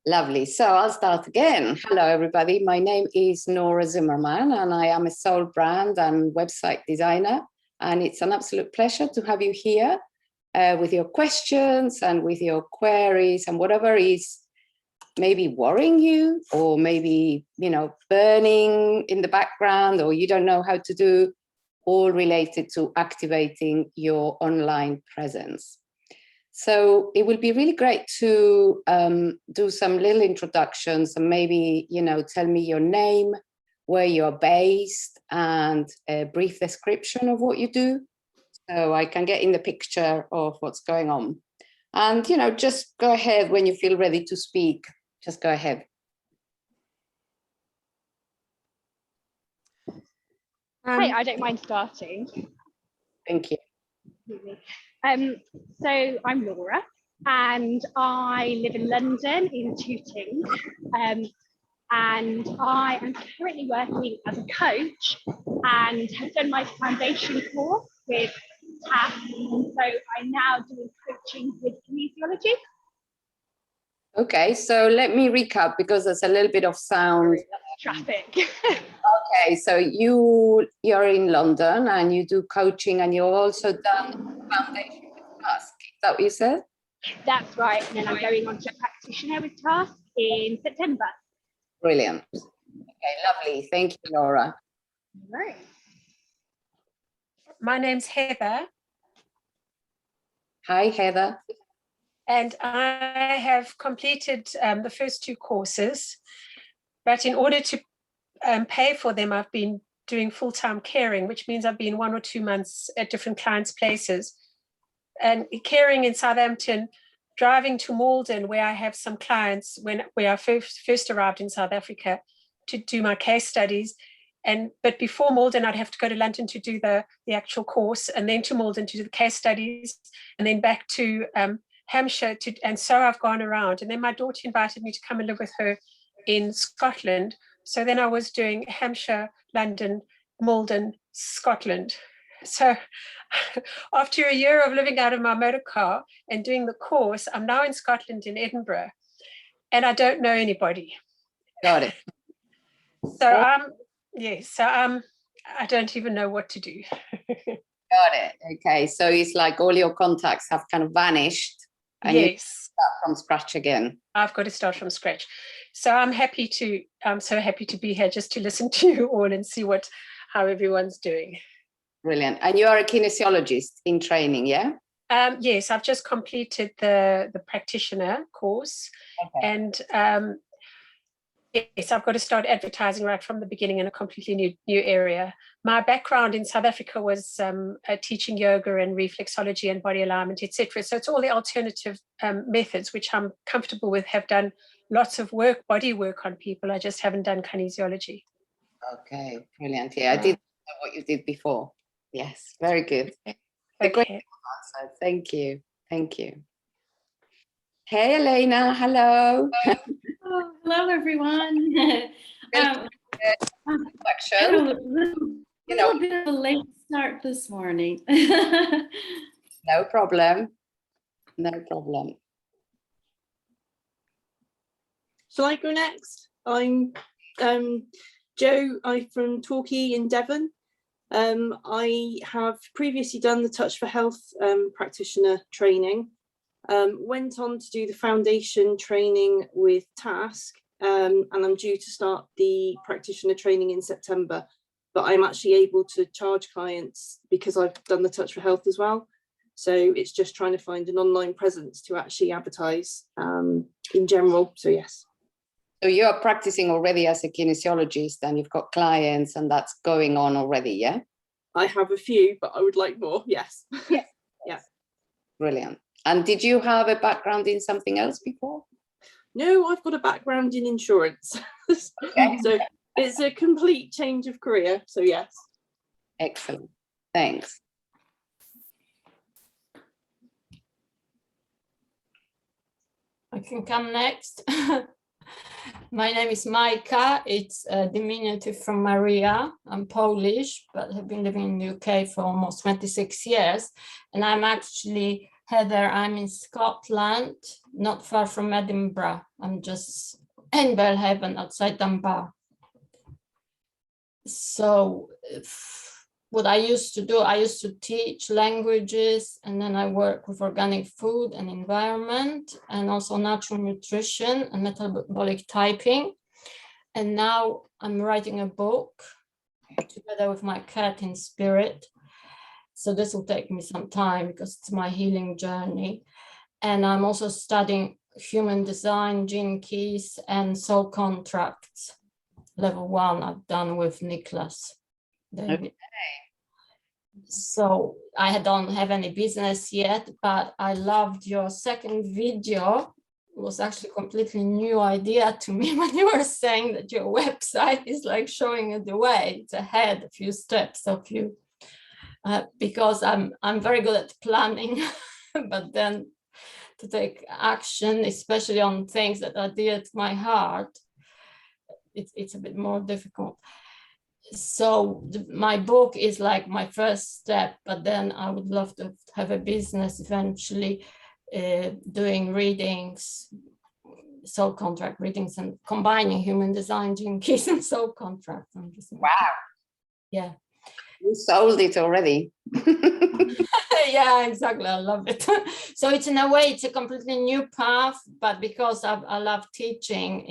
Lovely. So I'll start again. Hello, everybody. My name is Nora Zimmerman, and I am a soul brand and website designer. And it's an absolute pleasure to have you here with your questions and with your queries and whatever is maybe worrying you, or maybe, burning in the background, or you don't know how to do, all related to activating your online presence. So it will be really great to do some little introductions and maybe, tell me your name, where you're based, and a brief description of what you do, so I can get in the picture of what's going on. And, just go ahead when you feel ready to speak. Just go ahead. Hi, I don't mind starting. Thank you. So I'm Laura, and I live in London in Tooting, and I am currently working as a coach and have done my foundation course with TAF, and so I'm now doing coaching with kinesiology. Okay, so let me recap because there's a little bit of sound. Traffic. Okay, so you're in London and you do coaching, and you've also done foundation with Task. Is that what you said? That's right, and then I'm going on to practitioner with Task in September. Brilliant. Okay, lovely. Thank you, Laura. Right. My name's Heather. Hi, Heather. And I have completed the first two courses, but in order to pay for them, I've been doing full-time caring, which means I've been 1 or 2 months at different clients' places. And caring in Southampton, driving to Malden, where I have some clients where I first arrived in South Africa to do my case studies. But before Malden, I'd have to go to London to do the actual course, and then to Malden to do the case studies, and then back to Hampshire. And so I've gone around. And then my daughter invited me to come and live with her in Scotland. So then I was doing Hampshire, London, Malden, Scotland. So after a year of living out of my motor car and doing the course, I'm now in Scotland, in Edinburgh, and I don't know anybody. Got it. So I don't even know what to do. Got it. Okay, so it's like all your contacts have kind of vanished, and yes, you start from scratch again. I've got to start from scratch. So I'm so happy to be here just to listen to you all and see how everyone's doing. Brilliant. And you are a kinesiologist in training, yeah? Yes, I've just completed the practitioner course. Okay. And yes, I've got to start advertising right from the beginning in a completely new area. My background in South Africa was teaching yoga and reflexology and body alignment, etc. So it's all the alternative methods which I'm comfortable with. Have done lots of body work on people. I just haven't done kinesiology. Okay, brilliant. Yeah, I did know what you did before. Yes, very good. Okay. Great answer. Thank you. Thank you. Hey, Elena. Hello. Oh, hello, everyone. A little bit of a late start this morning. No problem. No problem. Shall I go next? I'm Jo. I'm from Torquay in Devon. I have previously done the Touch for Health practitioner training. Went on to do the foundation training with Task, and I'm due to start the practitioner training in September, but I'm actually able to charge clients because I've done the Touch for Health as well. So it's just trying to find an online presence to actually advertise in general. So yes. So you're practicing already as a kinesiologist, and you've got clients, and that's going on already, yeah? I have a few, but I would like more, yes. Yes. Yeah. Brilliant. And did you have a background in something else before? No, I've got a background in insurance. Okay. So it's a complete change of career, so yes. Excellent. Thanks. I can come next. My name is Majka. It's a diminutive from Maria. I'm Polish, but have been living in the UK for almost 26 years. And I'm actually Heather. I'm in Scotland, not far from Edinburgh. I'm just in Belhaven outside Dunbar. So what I used to do, I used to teach languages, and then I work with organic food and environment, and also natural nutrition and metabolic typing. And now I'm writing a book together with my cat in spirit. So this will take me some time because it's my healing journey. And I'm also studying human design, gene keys, and soul contracts. Level 1 I've done with Nicholas David. Okay. So I don't have any business yet, but I loved your second video. It was actually a completely new idea to me when you were saying that your website is like showing you the way. It's ahead a few steps of you. Because I'm very good at planning, but then to take action, especially on things that are dear to my heart, it's a bit more difficult. So my book is like my first step, but then I would love to have a business eventually, doing readings, soul contract readings, and combining human design, gene keys, and soul contract. Wow. Yeah. You sold it already. Yeah, exactly. I love it. So it's in a way, it's a completely new path, but because I love teaching,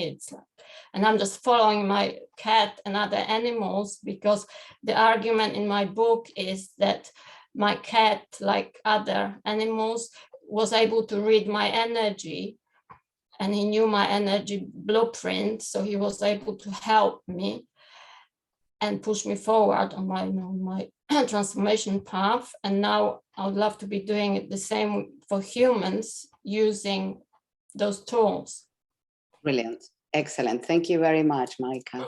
and I'm just following my cat and other animals, because the argument in my book is that my cat, like other animals, was able to read my energy, and he knew my energy blueprint. So he was able to help me and push me forward on my transformation path. And now I would love to be doing it the same for humans using those tools. Brilliant. Excellent. Thank you very much, Maika.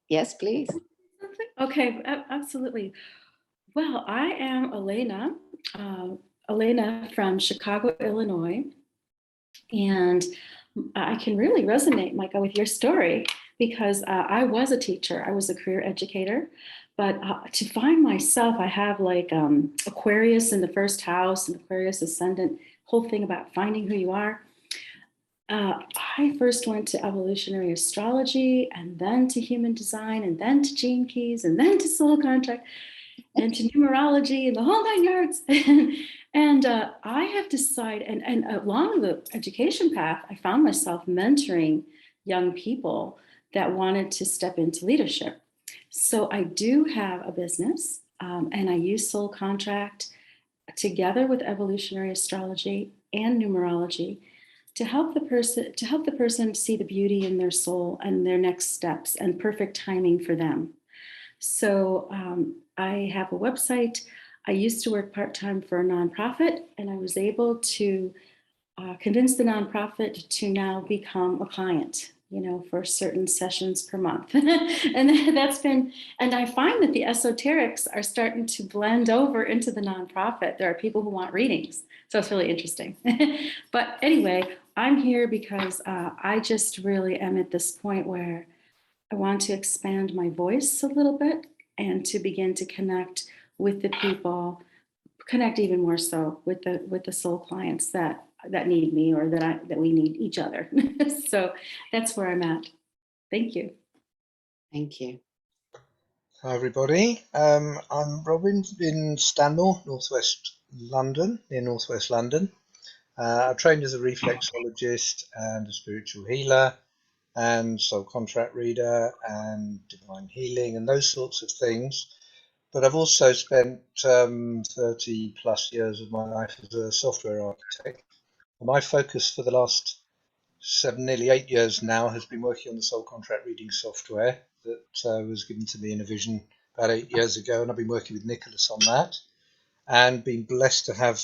Yes, please. Okay, absolutely. Well, I am Elena, Elena from Chicago, Illinois. And I can really resonate, Micah, with your story, because I was a teacher. I was a career educator. But to find myself, I have like Aquarius in the first house and Aquarius ascendant, whole thing about finding who you are. I first went to evolutionary astrology, and then to human design, and then to gene keys, and then to soul contract, and to numerology, and the whole 9 yards. And I have decided, and along the education path, I found myself mentoring young people that wanted to step into leadership. So I do have a business, and I use soul contract together with evolutionary astrology and numerology to help the person see the beauty in their soul and their next steps and perfect timing for them. So I have a website. I used to work part-time for a nonprofit, and I was able to convince the nonprofit to now become a client, for certain sessions per month. And that's been, and I find that the esoterics are starting to blend over into the nonprofit. There are people who want readings. So it's really interesting. But anyway, I'm here because I just really am at this point where I want to expand my voice a little bit and to begin to connect with the people, connect even more so with the soul clients that need me, or that we need each other. So that's where I'm at. Thank you. Thank you. Hi everybody. I'm Robin in Stanmore, northwest London, near northwest London. I trained as a reflexologist and a spiritual healer, and soul contract reader, and divine healing, and those sorts of things. But I've also spent 30 plus years of my life as a software architect. And my focus for the last nearly 8 years now has been working on the soul contract reading software that was given to me in a vision about 8 years ago, and I've been working with Nicholas on that, and been blessed to have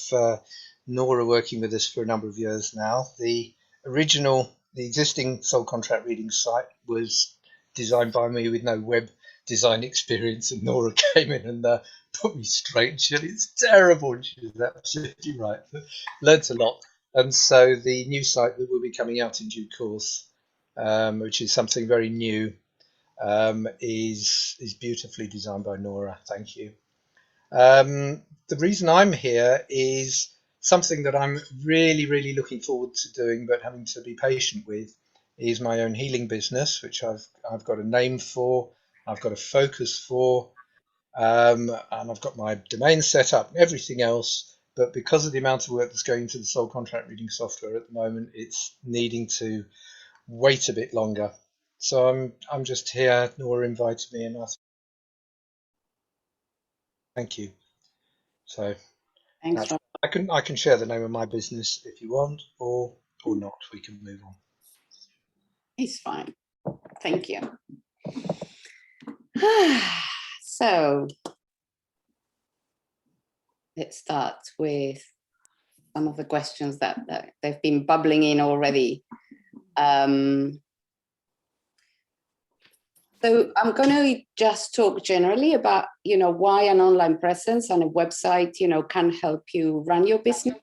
Nora working with us for a number of years now. The existing soul contract reading site was designed by me with no web design experience, and Nora came in and put me straight, and she said, "It's terrible," and she was absolutely right. Learned a lot. And so the new site that will be coming out in due course, which is something very new, is beautifully designed by Nora. Thank you. The reason I'm here is something that I'm really looking forward to doing, but having to be patient with, is my own healing business, which I've got a name for, I've got a focus for, and I've got my domain set up and everything else. But because of the amount of work that's going into the soul contract reading software at the moment, it's needing to wait a bit longer. So I'm just here. Nora invited me, and thank you. So Thanks, Rob. I can share the name of my business if you want, or not. We can move on. It's fine. Thank you. So let's start with some of the questions that they've been bubbling in already. So I'm going to just talk generally about, why an online presence and a website, can help you run your business.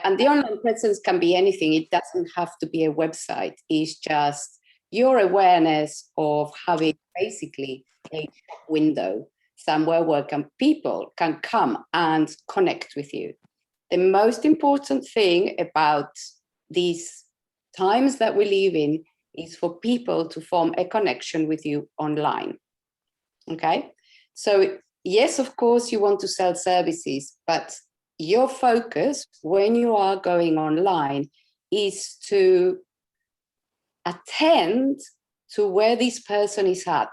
And the online presence can be anything. It doesn't have to be a website. It's just your awareness of having basically a shop window somewhere where people can come and connect with you. The most important thing about these times that we live in is for people to form a connection with you online. Okay? So yes, of course, you want to sell services, but your focus when you are going online is to attend to where this person is at,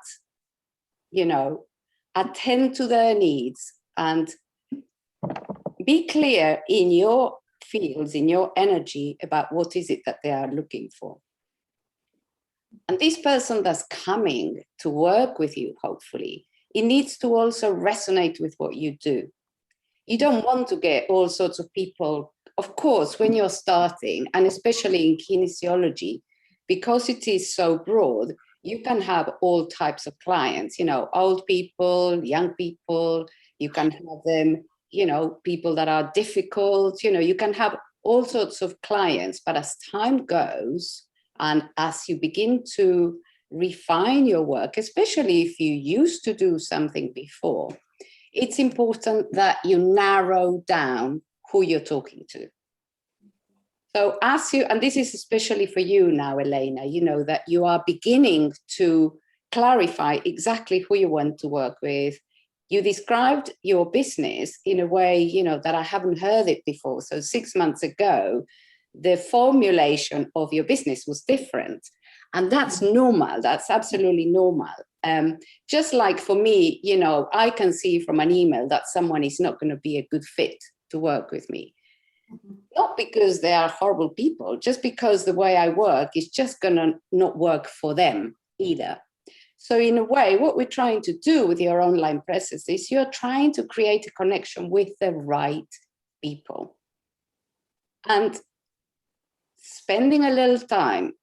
attend to their needs and be clear in your fields, in your energy about what is it that they are looking for. And this person that's coming to work with you, hopefully, it needs to also resonate with what you do. You don't want to get all sorts of people, of course, when you're starting, and especially in kinesiology, because it is so broad, you can have all types of clients, old people, young people, you can have them, people that are difficult, you can have all sorts of clients. But as time goes, and as you begin to refine your work, especially if you used to do something before, it's important that you narrow down who you're talking to. So and this is especially for you now, Elena, that you are beginning to clarify exactly who you want to work with. You described your business in a way, that I haven't heard it before. So 6 months ago, the formulation of your business was different. And that's normal. That's absolutely normal. Just like for me, I can see from an email that someone is not going to be a good fit to work with me. Not because they are horrible people, just because the way I work is just going to not work for them either. So in a way, what we're trying to do with your online presence is you're trying to create a connection with the right people. And spending a little time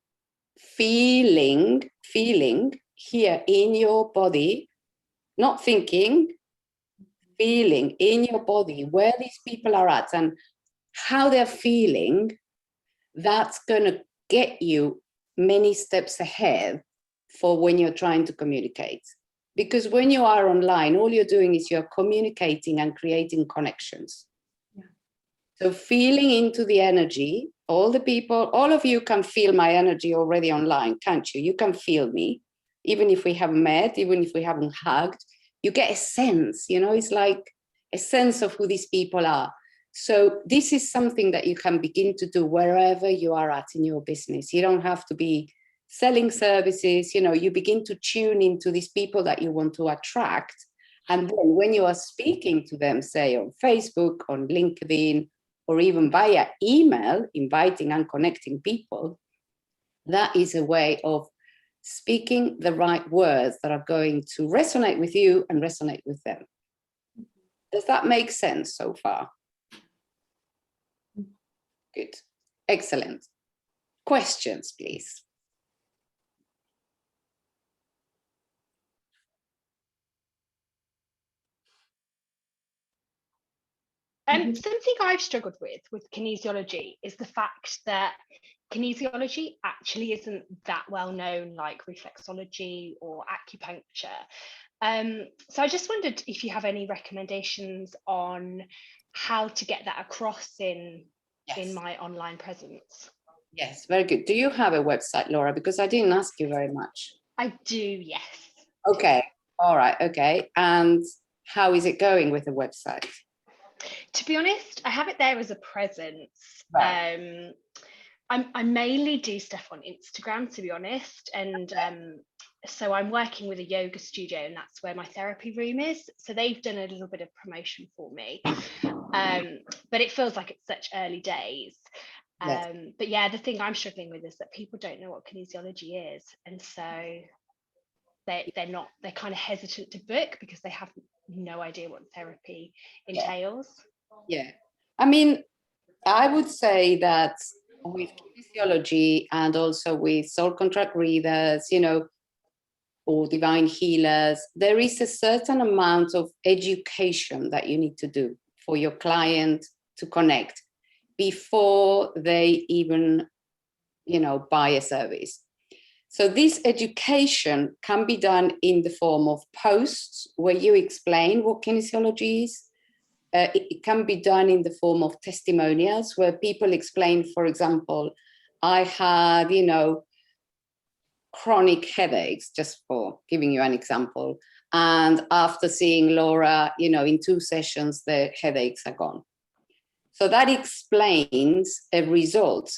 feeling here in your body, not thinking, feeling in your body where these people are at and how they're feeling, that's going to get you many steps ahead for when you're trying to communicate. Because when you are online, all you're doing is you're communicating and creating connections. Yeah. So feeling into the energy, all the people, all of you can feel my energy already online, can't you? You can feel me, even if we haven't met, even if we haven't hugged. You get a sense, it's like a sense of who these people are. So this is something that you can begin to do wherever you are at in your business. You don't have to be selling services, you begin to tune into these people that you want to attract. And then when you are speaking to them, say on Facebook, on LinkedIn, or even via email, inviting and connecting people, that is a way of speaking the right words that are going to resonate with you and resonate with them. Does that make sense so far? Good. Excellent. Questions, please. Something I've struggled with kinesiology is the fact that kinesiology actually isn't that well known like reflexology or acupuncture. So I just wondered if you have any recommendations on how to get that across in my online presence. Yes, very good. Do you have a website, Laura? Because I didn't ask you very much. I do, yes. Okay, all right, okay. And how is it going with the website? To be honest, I have it there as a presence. Right. I mainly do stuff on Instagram, to be honest, and so I'm working with a yoga studio, and that's where my therapy room is. So they've done a little bit of promotion for me, but it feels like it's such early days. But yeah, the thing I'm struggling with is that people don't know what kinesiology is, and so they're kind of hesitant to book because they have no idea what therapy entails. Yeah, I mean, I would say that with kinesiology and also with soul contract readers, you know, or divine healers, there is a certain amount of education that you need to do for your client to connect before they even, you know, buy a service. So this education can be done in the form of posts where you explain what kinesiology is. It can be done in the form of testimonials where people explain, for example, I had, you know, chronic headaches, just for giving you an example. And after seeing Laura, you know, in 2 sessions, the headaches are gone. So that explains a result.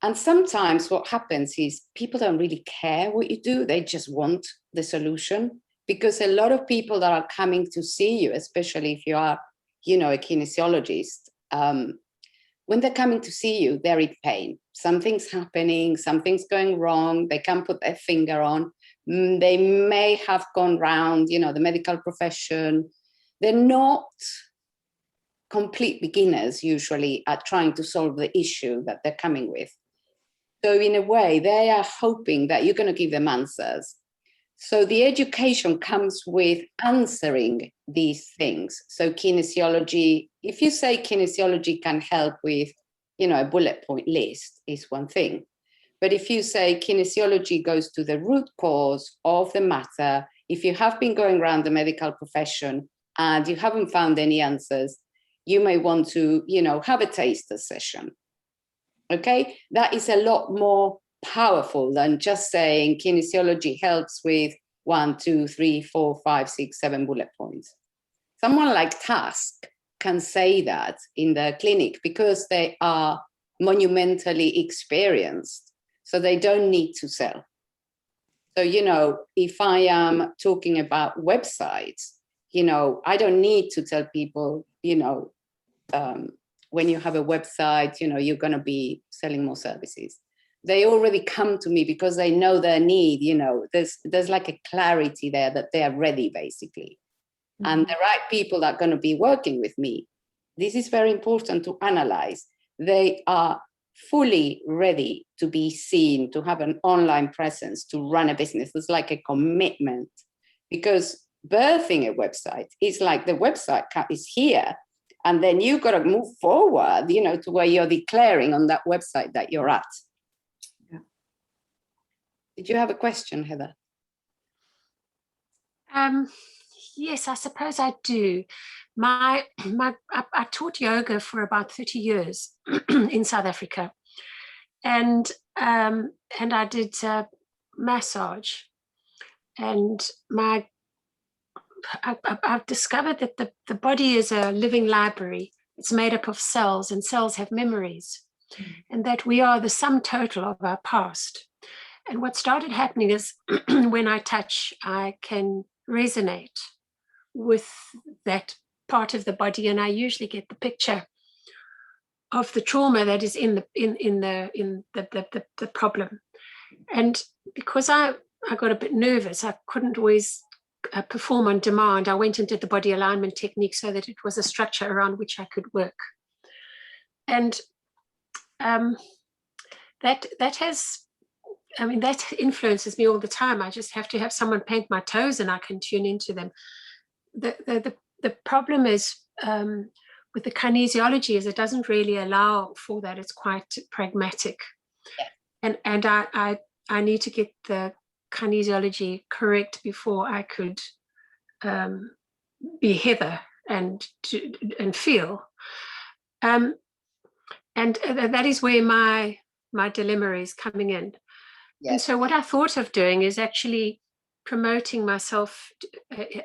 And sometimes what happens is people don't really care what you do. They just want the solution, because a lot of people that are coming to see you, especially if you are, you know, a kinesiologist, when they're coming to see you, they're in pain. Something's happening, something's going wrong. They can't put their finger on. They may have gone round, you know, the medical profession. They're not complete beginners usually at trying to solve the issue that they're coming with. So in a way, they are hoping that you're going to give them answers. So the education comes with answering these things. So kinesiology, if you say kinesiology can help with, you know, a bullet point list is one thing. But if you say kinesiology goes to the root cause of the matter, if you have been going around the medical profession and you haven't found any answers, you may want to, you know, have a taster session. Okay, that is a lot more powerful than just saying kinesiology helps with 1, 2, 3, 4, 5, 6, 7 bullet points. Someone like Task can say that in their clinic because they are monumentally experienced, so they don't need to sell. So, you know, if I am talking about websites, you know, I don't need to tell people, you know, when you have a website, you know, you're going to be selling more services. They already come to me because they know their need, you know, there's like a clarity there that they are ready, basically. Mm-hmm. And the right people that are going to be working with me, this is very important to analyze. They are fully ready to be seen, to have an online presence, to run a business. It's like a commitment, because birthing a website is like the website is here. And then you've got to move forward, you know, to where you're declaring on that website that you're at. Yeah. Did you have a question, Heather? Yes, I suppose I do. I taught yoga for about 30 years in South Africa, and I did massage, and I've discovered that the body is a living library. It's made up of cells, and cells have memories, and that we are the sum total of our past. And what started happening is when I touch, I can resonate with that part of the body, and I usually get the picture of the trauma that is in the problem. And because I got a bit nervous, I couldn't always perform on demand. I went and did the body alignment technique so that it was a structure around which I could work. And that has, I mean, that influences me all the time. I just have to have someone paint my toes and I can tune into them. The problem is with with the kinesiology is it doesn't really allow for that. It's quite pragmatic. Yeah. And I need to get the kinesiology correct before I could be Heather and feel. And that is where my dilemma is coming in. Yes. And so what I thought of doing is actually promoting myself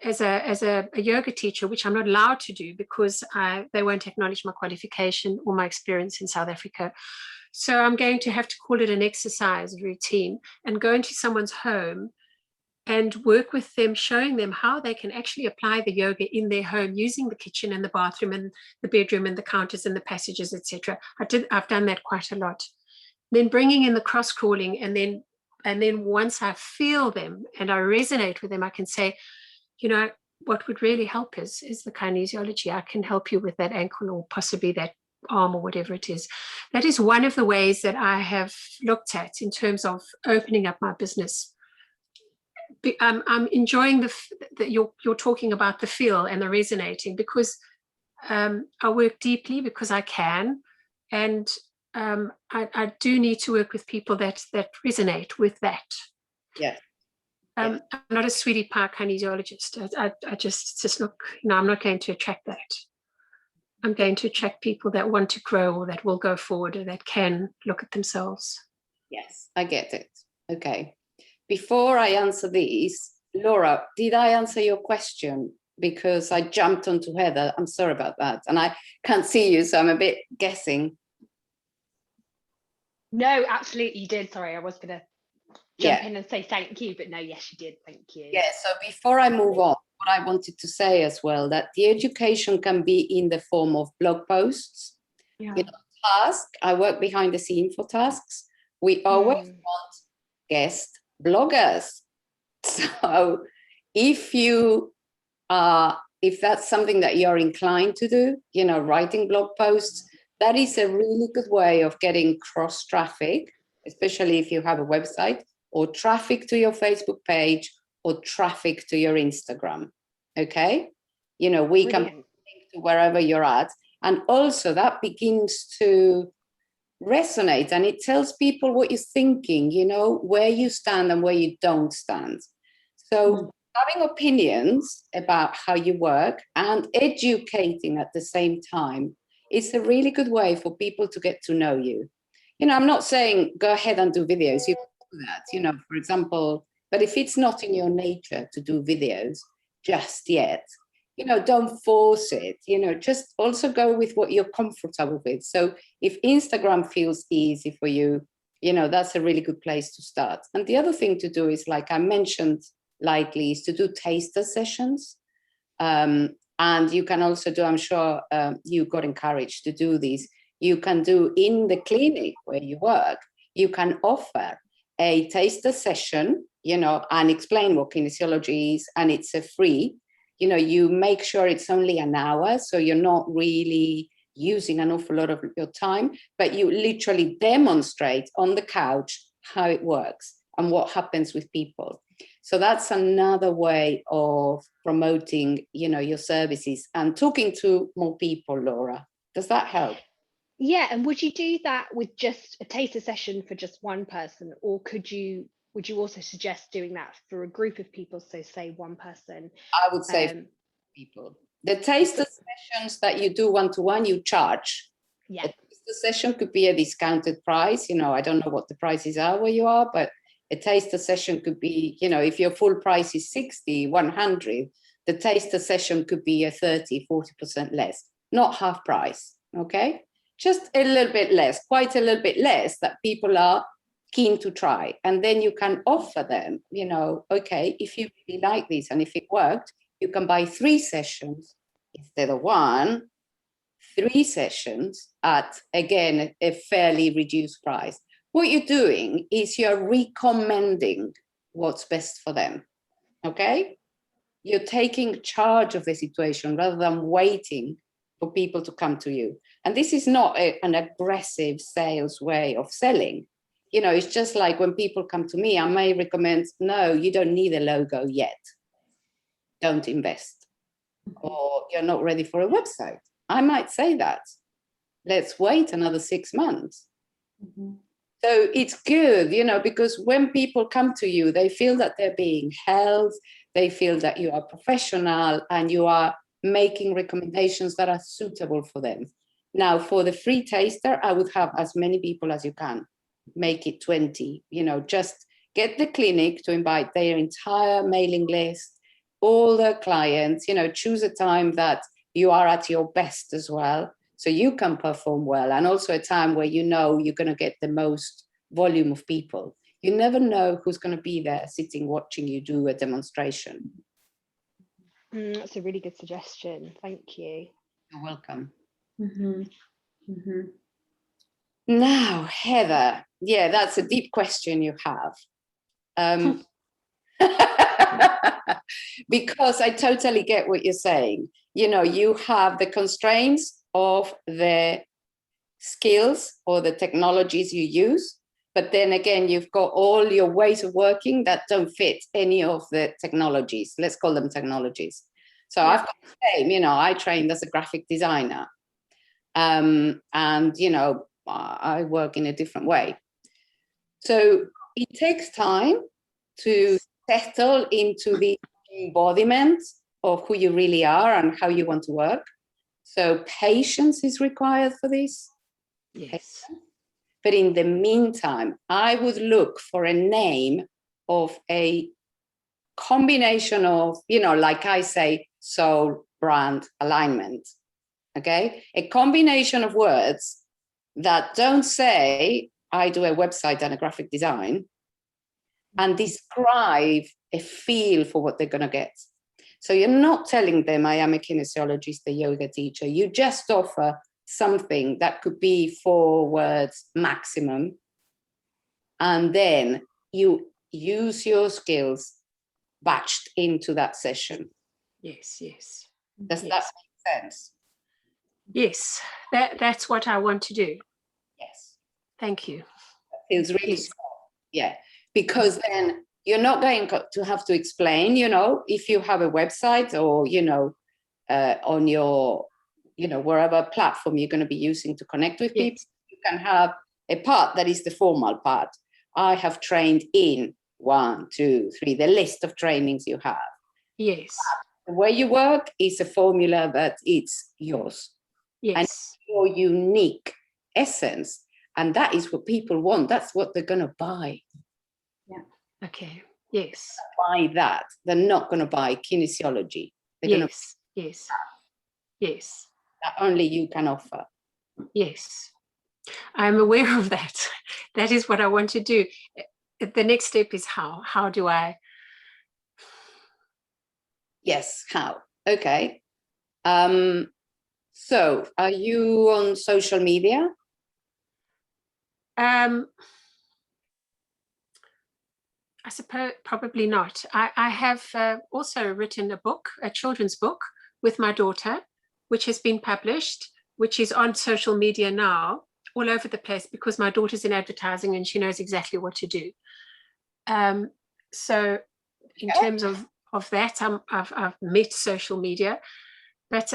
as a yoga teacher, which I'm not allowed to do because they won't acknowledge my qualification or my experience in South Africa. So I'm going to have to call it an exercise routine and go into someone's home and work with them, showing them how they can actually apply the yoga in their home using the kitchen and the bathroom and the bedroom and the counters and the passages, etc. I've done that quite a lot. Then bringing in the cross crawling, and then once I feel them and I resonate with them, I can say, you know, what would really help is the kinesiology. I can help you with that ankle or possibly that arm or whatever it is. That is one of the ways that I have looked at in terms of opening up my business. I'm enjoying that you're talking about the feel and the resonating, because I work deeply because I can, and I do need to work with people that resonate with that. Yes. I'm not a sweetie pie kinesiologist. I just look, I'm not going to attract that. I'm going to attract people that want to grow or that will go forward or that can look at themselves. Yes, I get it. Okay. Before I answer these, Laura, did I answer your question? Because I jumped onto Heather. I'm sorry about that. And I can't see you, so I'm a bit guessing. No, absolutely, you did. Sorry, I was going to jump in and say thank you, but no, yes, you did. Thank you. Yeah, so before I move on, what I wanted to say as well, that the education can be in the form of blog posts. Yeah. You know, task, I work behind the scene for tasks. We always want guest bloggers. So if that's something that you're inclined to do, you know, writing blog posts, that is a really good way of getting cross traffic, especially if you have a website, or traffic to your Facebook page, or traffic to your Instagram. Okay, you know, we can link to wherever you're at, and also that begins to resonate, and it tells people what you're thinking, you know, where you stand and where you don't stand. So having opinions about how you work and educating at the same time is a really good way for people to get to know you. You know, I'm not saying go ahead and do videos. You can do that, you know, for example, but if it's not in your nature to do videos just yet, you know, don't force it, you know, just also go with what you're comfortable with. So if Instagram feels easy for you, you know, that's a really good place to start. And the other thing to do is, like I mentioned lightly, is to do taster sessions. And you can also do, I'm sure you got encouraged to do these. You can do in the clinic where you work, you can offer a taster session, you know, and explain what kinesiology is, and it's a free. You know, you make sure it's only an hour, so you're not really using an awful lot of your time, but you literally demonstrate on the couch how it works and what happens with people. So that's another way of promoting, you know, your services and talking to more people, Laura. Does that help? Yeah, and would you do that with just a taster session for just one person, or would you also suggest doing that for a group of people? So say one person. I would say for people. The taster sessions that you do one-to-one, you charge. Yeah. A taster session could be a discounted price. You know, I don't know what the prices are where you are, but a taster session could be, you know, if your full price is 60, 100, the taster session could be a 30, 40% less, not half price, okay? Just a little bit less, quite a little bit less, that people are keen to try. And then you can offer them, you know, okay, if you really like this and if it worked, you can buy 3 sessions instead of 1, 3 sessions at, again, a fairly reduced price. What you're doing is you're recommending what's best for them, okay? You're taking charge of the situation rather than waiting for people to come to you. And this is not an aggressive sales way of selling. You know, it's just like when people come to me, I may recommend, no, you don't need a logo yet. Don't invest. Or you're not ready for a website. I might say that. Let's wait another 6 months. Mhm. So it's good, you know, because when people come to you, they feel that they're being held, they feel that you are professional and you are making recommendations that are suitable for them. Now, for the free taster, I would have as many people as you can. Make it 20, you know, just get the clinic to invite their entire mailing list, all their clients, you know, choose a time that you are at your best as well, so you can perform well, and also a time where you know you're going to get the most volume of people. You never know who's going to be there sitting watching you do a demonstration. That's a really good suggestion. Thank you. You're welcome. Mhm. Mhm. Now, Heather, yeah, that's a deep question you have. Because I totally get what you're saying. You know, you have the constraints of the skills or the technologies you use, but then again, you've got all your ways of working that don't fit any of the technologies. Let's call them technologies. So Yeah. I've got the same, you know, I trained as a graphic designer. And, you know, I work in a different way. So it takes time to settle into the embodiment of who you really are and how you want to work. So patience is required for this. Yes. But in the meantime, I would look for a name of a combination of, you know, like I say, soul, brand, alignment. Okay? A combination of words that don't say, I do a website and a graphic design, and describe a feel for what they're going to get. So you're not telling them, I am a kinesiologist, a yoga teacher. You just offer something that could be 4 words maximum. And then you use your skills batched into that session. Yes, yes. Does that Yes. make sense? Yes, that's what I want to do. Yes. Thank you. Feels really Yes. strong. Yeah. Because then you're not going to have to explain, you know, if you have a website or, you know, on your, you know, wherever platform you're going to be using to connect with people, Yes. you can have a part that is the formal part. I have trained in 1, 2, 3, the list of trainings you have. Yes. The way you work is a formula that it's yours. Yes. And your unique essence. And that is what people want. That's what they're going to buy. Okay. Yes. Buy that. They're not going to buy kinesiology. They're going to Yes. Yes. Yes. that only you can offer. Yes. I'm aware of that. That is what I want to do. The next step is how. How do I? Yes, how? Okay. So are you on social media? I suppose probably not. I have also written a book, a children's book with my daughter, which has been published, which is on social media now, all over the place, because my daughter's in advertising and she knows exactly what to do. So in terms of that, I've met social media, but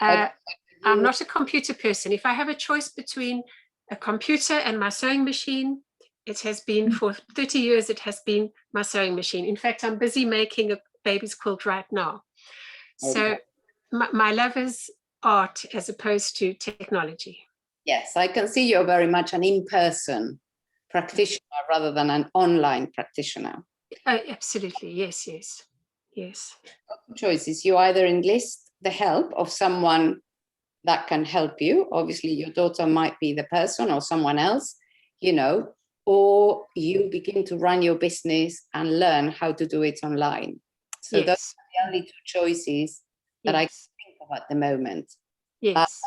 I'm not a computer person. If I have a choice between a computer and my sewing machine, it has been for 30 years, it has been my sewing machine. In fact, I'm busy making a baby's quilt right now. So my love is art as opposed to technology. Yes, I can see you're very much an in-person practitioner rather than an online practitioner. Oh, absolutely. Yes, yes, yes. Choices. You either enlist the help of someone that can help you. Obviously, your daughter might be the person or someone else, you know, or you begin to run your business and learn how to do it online. So Yes. those are the only 2 choices that I can think of at the moment. Yes.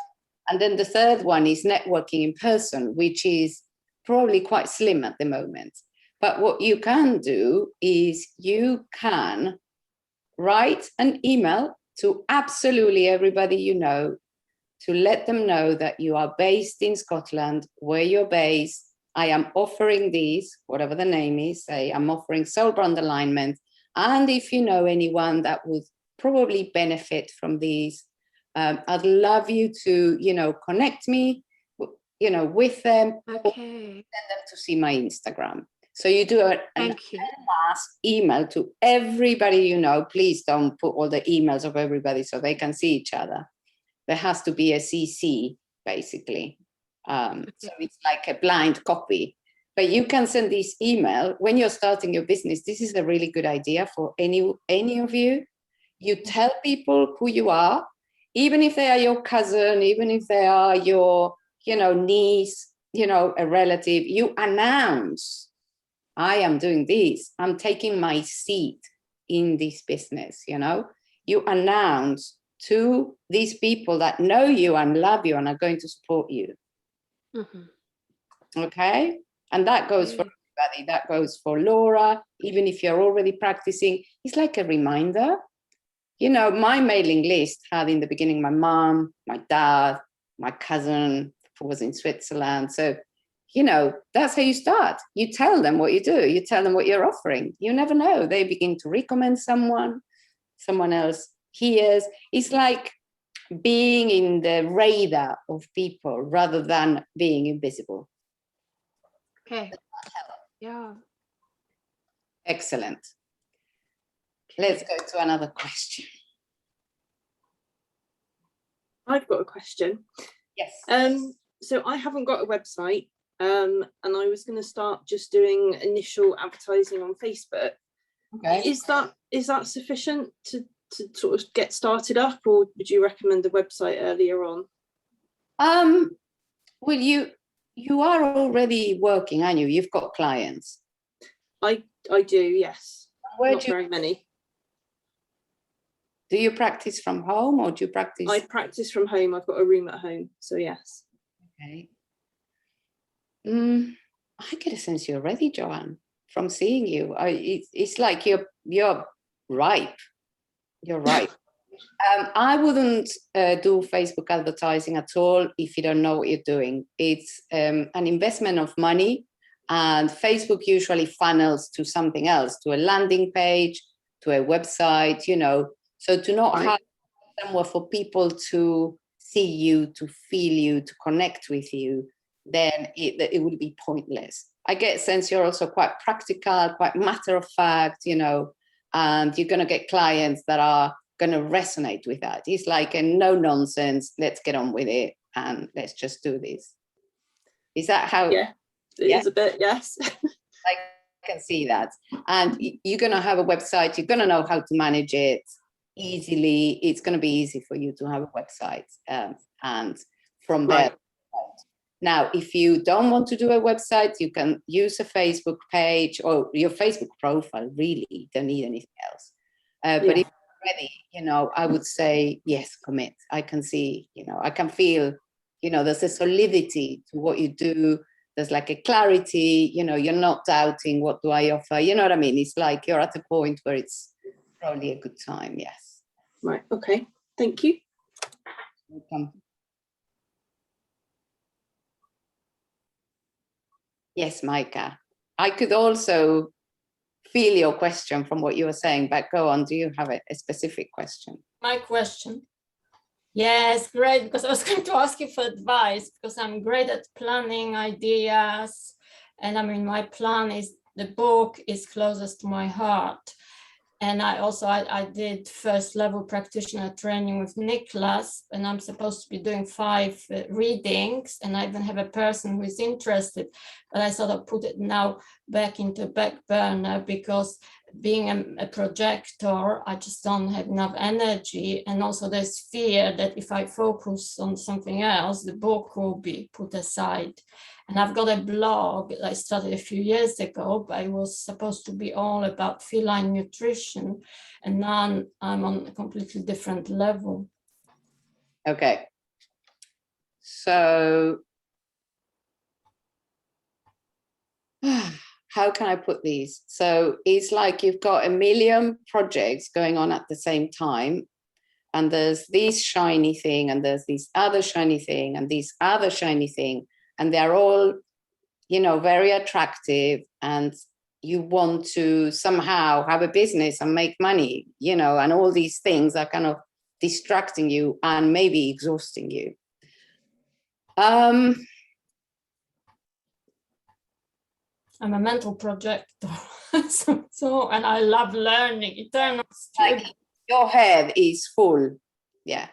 And then the third one is networking in person, which is probably quite slim at the moment. But what you can do is you can write an email to absolutely everybody you know to let them know that you are based in Scotland, where you're based. I am offering these, whatever the name is, say I'm offering soul brand alignment. And if you know anyone that would probably benefit from these, I'd love you to, connect me, with them, or Okay. send them to see my Instagram. So you do an Thank you. mass email to everybody you know. Please don't put all the emails of everybody so they can see each other. There has to be a CC, basically. So it's like a blind copy. But you can send this email when you're starting your business. This is a really good idea for any of you. You tell people who you are, even if they are your cousin, even if they are your, niece, a relative. You announce, I am doing this. I'm taking my seat in this business, You announce to these people that know you and love you and are going to support you. Okay? And that goes for everybody. That goes for Laura, even if you're already practicing. It's like a reminder. My mailing list had in the beginning my mom, my dad, my cousin who was in Switzerland. So, that's how you start. You tell them what you do. You tell them what you're offering. You never know. They begin to recommend someone else hears. It's like being in the radar of people rather than being invisible. Okay. Yeah. Excellent. Let's go to another question. I've got a question. Yes. So I haven't got a website, and I was going to start just doing initial advertising on Facebook. Okay. Is that sufficient to sort of get started up, or would you recommend a website earlier on? Well, you are already working, aren't you? You've got clients. I do, yes. Where Not very many. Do you practice from home or do you practice? I practice from home. I've got a room at home, so yes. Okay. I get a sense you're ready, Joanne, from seeing you. It's like you're ripe. You're right. I wouldn't do Facebook advertising at all if you don't know what you're doing. It's an investment of money, and Facebook usually funnels to something else, to a landing page, to a website, So to not have somewhere for people to see you, to feel you, to connect with you, then it would be pointless. I get a sense you're also quite practical, quite matter of fact, and you're going to get clients that are going to resonate with that. It's like a no nonsense, let's get on with it and let's just do this. Is that how? Yeah, it is a bit, yes. I can see that. And you're going to have a website, you're going to know how to manage it easily. It's going to be easy for you to have a website. And from there. Now, if you don't want to do a website, you can use a Facebook page or your Facebook profile, really. You don't need anything else. But if you're ready, I would say, yes, commit. I can see, I can feel, there's a solidity to what you do. There's like a clarity, you're not doubting, what do I offer? You know what I mean? It's like you're at a point where it's probably a good time, yes. Right, okay, thank you. Welcome. Yes, Micah. I could also feel your question from what you were saying, but go on. Do you have a specific question? My question. Yes, great, because I was going to ask you for advice, because I'm great at planning ideas. And I mean, my plan is, the book is closest to my heart. And I did first level practitioner training with Niklas, and I'm supposed to be doing 5 readings, and I even have a person who is interested, but I sort of put it now back into back burner because being a projector, I just don't have enough energy. And also there's fear that if I focus on something else, the book will be put aside. And I've got a blog that I started a few years ago, but it was supposed to be all about feline nutrition. And now I'm on a completely different level. Okay. So how can I put these? So it's like you've got a million projects going on at the same time. And there's this shiny thing, and there's this other shiny thing, and this other shiny thing. And they're all, very attractive, and you want to somehow have a business and make money, and all these things are kind of distracting you and maybe exhausting you. I'm a mental projector, and I love learning. Eternal student. Like your head is full. Yeah.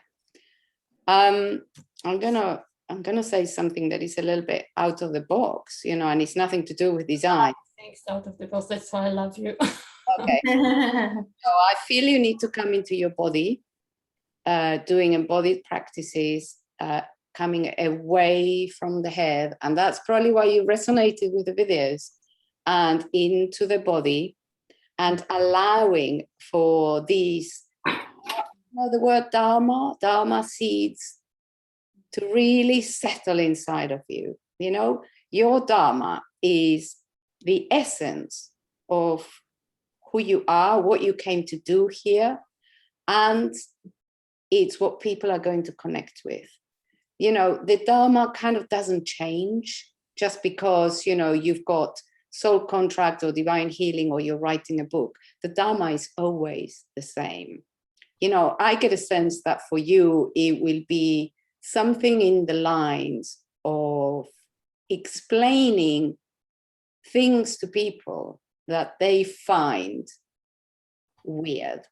I'm gonna say something that is a little bit out of the box, you know, and it's nothing to do with design. Things out of the box. That's why I love you. Okay. So I feel you need to come into your body, doing embodied practices, coming away from the head, and that's probably why you resonated with the videos, and into the body, and allowing for these, you know, the word dharma seeds to really settle inside of you. You know, your dharma is the essence of who you are, what you came to do here, and it's what people are going to connect with. You know, the dharma kind of doesn't change just because, you know, you've got soul contract or divine healing or you're writing a book. The dharma is always the same. You know, I get a sense that for you, it will be something in the lines of explaining things to people that they find weird.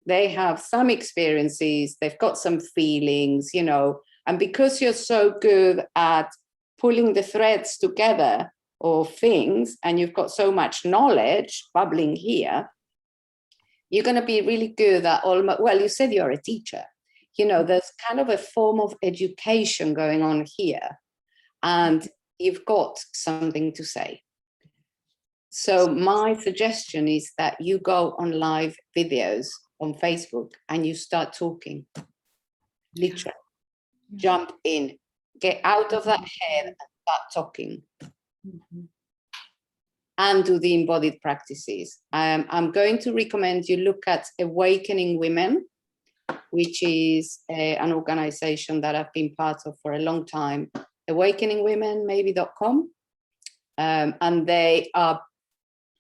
They have some experiences, they've got some feelings, you know, and because you're so good at pulling the threads together of things, and you've got so much knowledge bubbling here, you're going to be really good at well, you said you're a teacher. You know, there's kind of a form of education going on here, and you've got something to say. So my suggestion is that you go on live videos on Facebook and you start talking, literally. Jump in, get out of that head and start talking. And do the embodied practices. I'm going to recommend you look at Awakening Women, which is an organization that I've been part of for a long time, awakeningwomen.com. And they are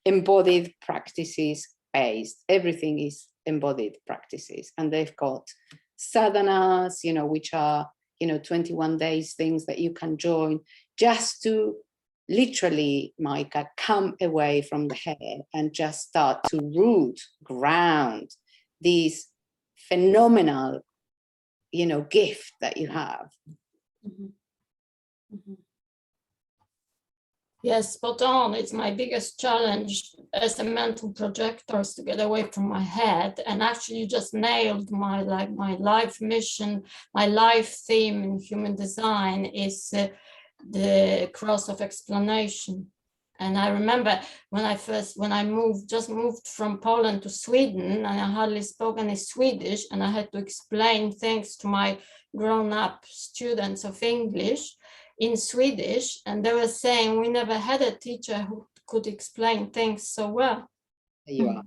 embodied practices based. Everything is embodied practices. And they've got sadhanas, you know, which are, you know, 21 days things that you can join just to literally, Micah, come away from the head and just start to root, ground these phenomenal, you know, gift that you have. Yes, spot on. It's my biggest challenge as a mental projector is to get away from my head. And actually, you just nailed my life mission, my life theme in human design is the cross of explanation. And I remember when I moved from Poland to Sweden, and I hardly spoke any Swedish, and I had to explain things to my grown-up students of English in Swedish, and they were saying we never had a teacher who could explain things so well. There you are.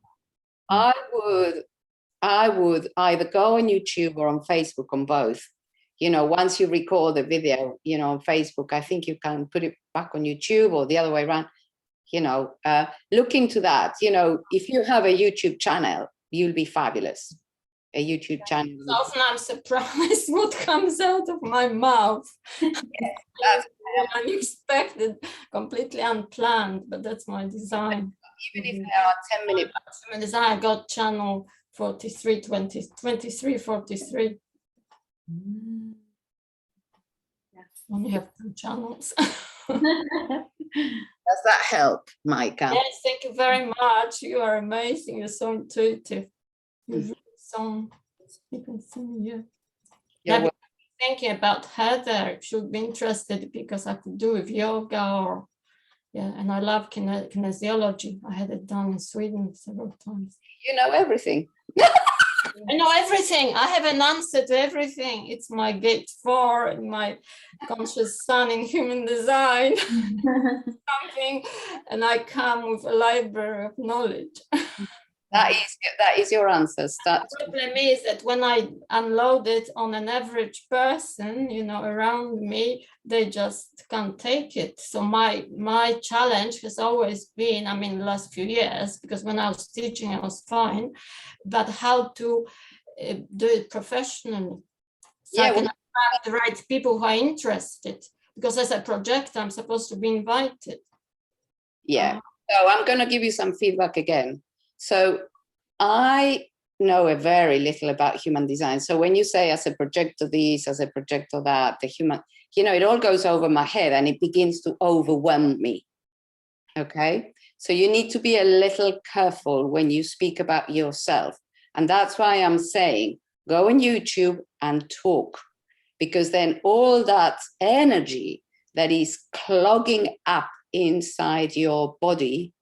I would either go on YouTube or on Facebook, on both. You know, once you record the video, you know, on Facebook, I think you can put it back on YouTube or the other way around. You know, look into that. You know, if you have a YouTube channel, you'll be fabulous. A YouTube channel. Often I'm surprised what comes out of my mouth. That's unexpected, completely unplanned, but that's my design. Even if there are 10-minute design, I got channel 43, 23, 43. Only have 2 channels. Does that help, Micah? Yes, thank you very much. You are amazing. You're so intuitive. You're really so, you can see me here. I've been thinking about Heather. She would be interested because I could do with yoga or, yeah, and I love kinesiology. I had it done in Sweden several times. You know everything. I know everything. I have an answer to everything. It's my gate 4 and my conscious sun in human design. Something, and I come with a library of knowledge. That is your answer. The problem is that when I unload it on an average person, you know, around me, they just can't take it. So my challenge has always been, I mean, the last few years, because when I was teaching, I was fine, but how to do it professionally. So Yeah, I can well, attract the right people who are interested, because as a projector, I'm supposed to be invited. yeah. So I'm going to give you some feedback again. So I know a very little about human design. So when you say as a projector this, as a projector that, the human, you know, it all goes over my head and it begins to overwhelm me. Okay. So you need to be a little careful when you speak about yourself. And that's why I'm saying, go on YouTube and talk, because then all that energy that is clogging up inside your body,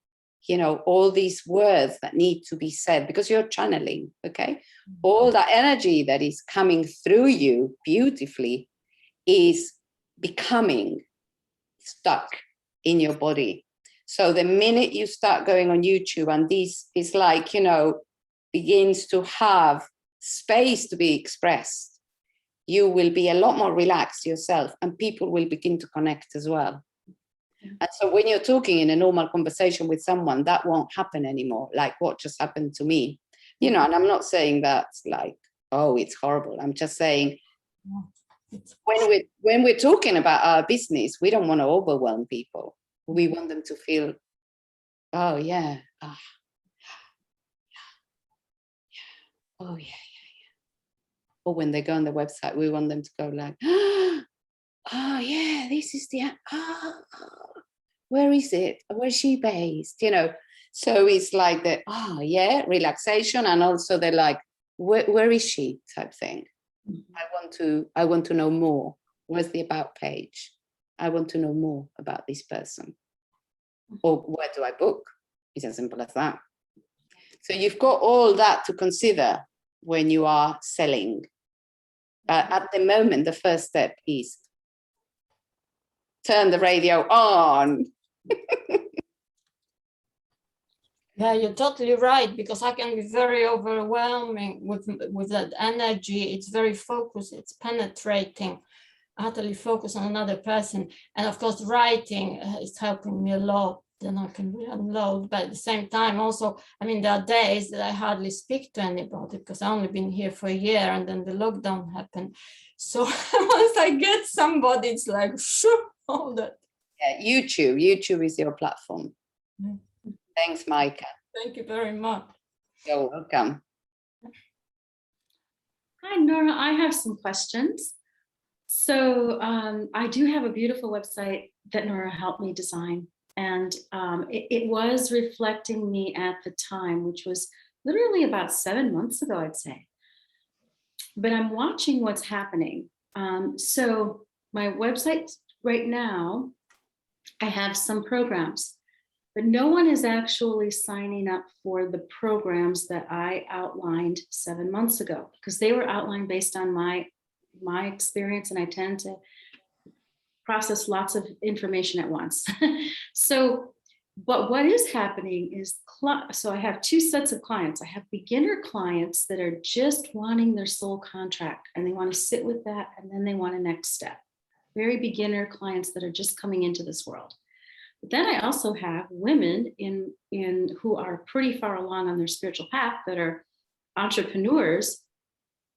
you know, all these words that need to be said, because you're channeling, okay? All that energy that is coming through you beautifully is becoming stuck in your body. So the minute you start going on YouTube and this is like, you know, begins to have space to be expressed, you will be a lot more relaxed yourself and people will begin to connect as well. And so when you're talking in a normal conversation with someone, that won't happen anymore, like what just happened to me. You know, and I'm not saying that's like, oh, it's horrible. I'm just saying when we're talking about our business, we don't want to overwhelm people. We want them to feel, oh, yeah. Oh, yeah. Or when they go on the website, we want them to go like, oh, yeah, this is the, where is it? Where's she based? You know, so it's like the, oh, yeah, relaxation. And also they're like, where is she type thing. I want to know more. Where's the about page? I want to know more about this person. Or where do I book? It's as simple as that. So you've got all that to consider when you are selling. But at the moment, the first step is turn the radio on. Yeah, you're totally right, because I can be very overwhelming with that energy. It's very focused, it's penetrating, utterly focused on another person. And of course, writing is helping me a lot. Then I can unload. But at the same time, also, I mean, there are days that I hardly speak to anybody because I've only been here for a year and then the lockdown happened. So once I get somebody, it's like, shoo, all that. Yeah, YouTube is your platform. Mm. Thanks, Micah. Thank you very much. You're welcome. Hi, Nora. I have some questions. So I do have a beautiful website that Nora helped me design. And it was reflecting me at the time, which was literally about 7 months ago, I'd say. But I'm watching what's happening. So my website right now, I have some programs, but no one is actually signing up for the programs that I outlined 7 months ago, because they were outlined based on my experience, and I tend to process lots of information at once. So, but what is happening is, so I have two sets of clients. I have beginner clients that are just wanting their soul contract and they want to sit with that, and then they want a next step. Very beginner clients that are just coming into this world. But then I also have women in who are pretty far along on their spiritual path, that are entrepreneurs,